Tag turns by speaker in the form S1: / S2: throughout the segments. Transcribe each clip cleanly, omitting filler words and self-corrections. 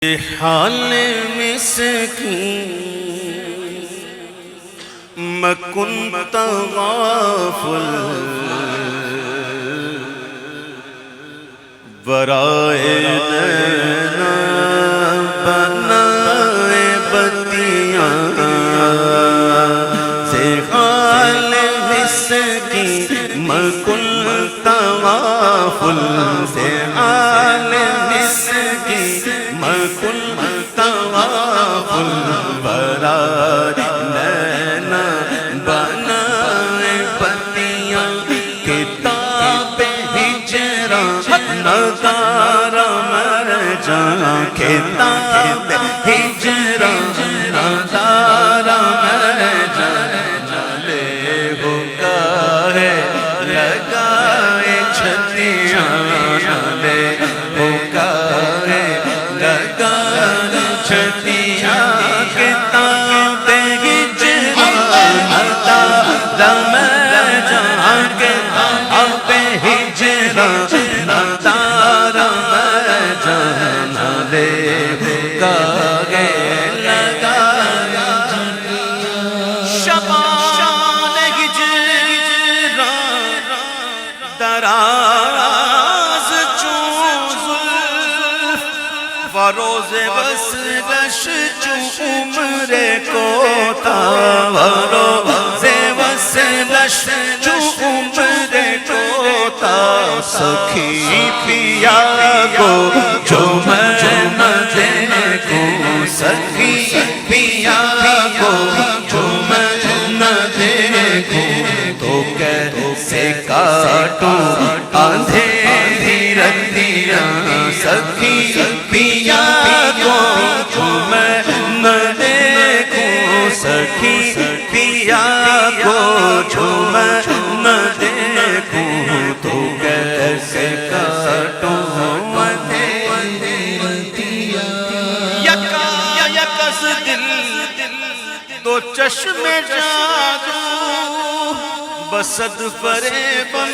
S1: حال مسکین مکن تغافل برائے نینا بنائے بتیاں سے حال مسکین مکن تغافل سے حال مسکین مکن تغافل برائے نینا بنائے بتیاں کتاب ہجراں نظار مرجاں کتاب ہجراں نظار مرجاں جلے ہوگا ہے لگائے چھتیاں جلے ہوگا ہے لگائے چھتیاں کتاب ہجراں نظار مرجاں کتاب ہجراں نظار مرجاں لے ہوگا گے لگایا شبان ہجراں دراز چون زلف فروز وصلش چون عمر کوتا فروز وصلش چون عمر کوتا سخی پیا کو جو میں نہ دیکھوں سخی پیا کو جو میں نہ دیکھوں تو کیسے کاٹوں اندھیری رتیاں سخی پیا کو جو میں نہ دیکھوں سخی پیا کو جو میں نہ دیکھوں تو کیسے کاٹوں یکس دل دو چشم جادو بسد فریبن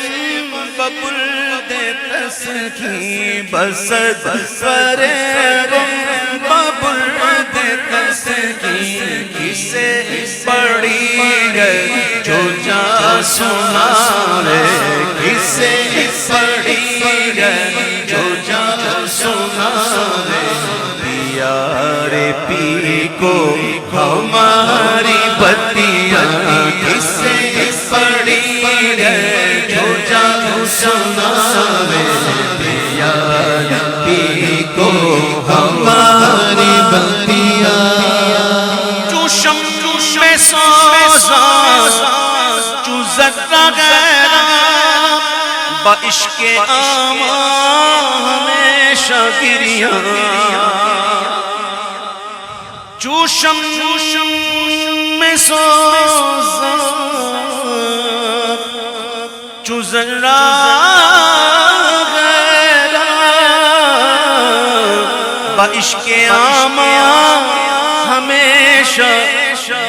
S1: ببرد تسکی بسد فریبن ببرد تسکی کسے پڑی گئے جو جا سنا رے کسے پڑی گئے جو جا سنا رے پیارے پی کو ہماری بتیاں کسے پڑی گئے جو جا سنا رے پیارے پی کو ہماری بتیاں جو شم میں سوزاں جو ذرہ غیرہ با عشق آماں ہمیشہ گریاں جو شم میں سوزاں جو ذرہ غیرہ با عشق آماں ہمیشہ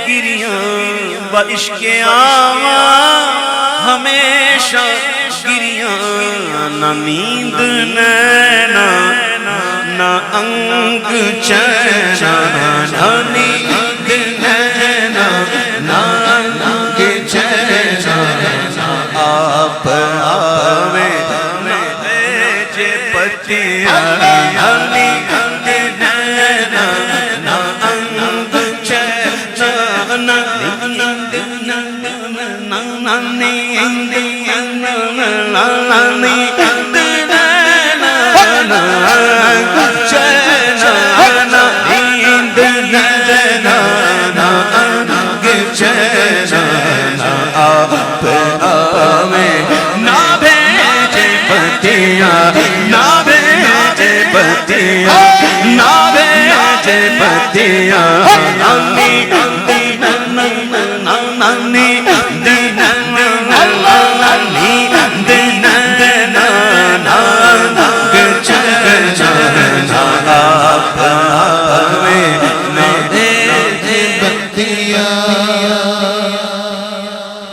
S1: گریاں با عشق آماں ہمیشہ گریاں نہ نیند نینا نہ انگ چینا نہ نیند نینا نہ انگ چینا آپ آوے نہ بھیجے پتیاں نہ نیند نینا نہ انگ چینا نہ نیند نینا نہ نیند آپ آوے نہ بھیجے پتیاں نہ بھیجے پتیاں نہ بھیجے پتیاں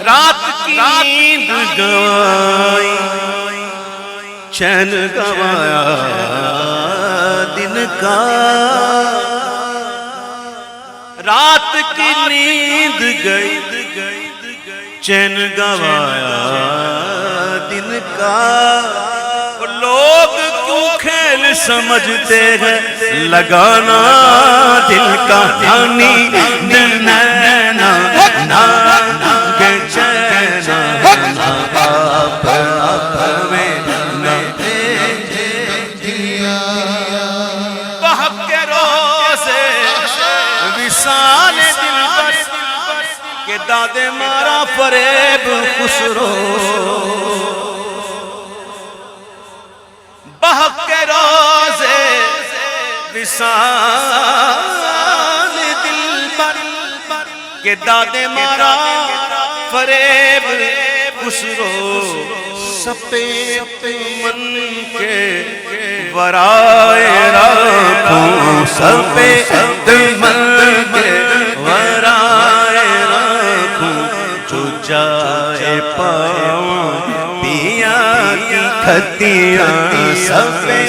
S1: رات کی نیند گوائی چین گوایا دن کا رات کی نیند گئی چین گوایا دن کا لوگ کیوں کھیل سمجھتے ہیں لگانا دل کا دھانی دل نینا ناگے چینا آپ میں بہک کے روزے وصال دل بس کہ دادے مارا فریب خسرو بہک کے روزے وصال دل بر کہ دادے مارا فریب خسرو سپے من کے ورائے رکھوں سپے من کے ورائے رکھوں جو جائے پاؤں پیا کی کھتیاں سپے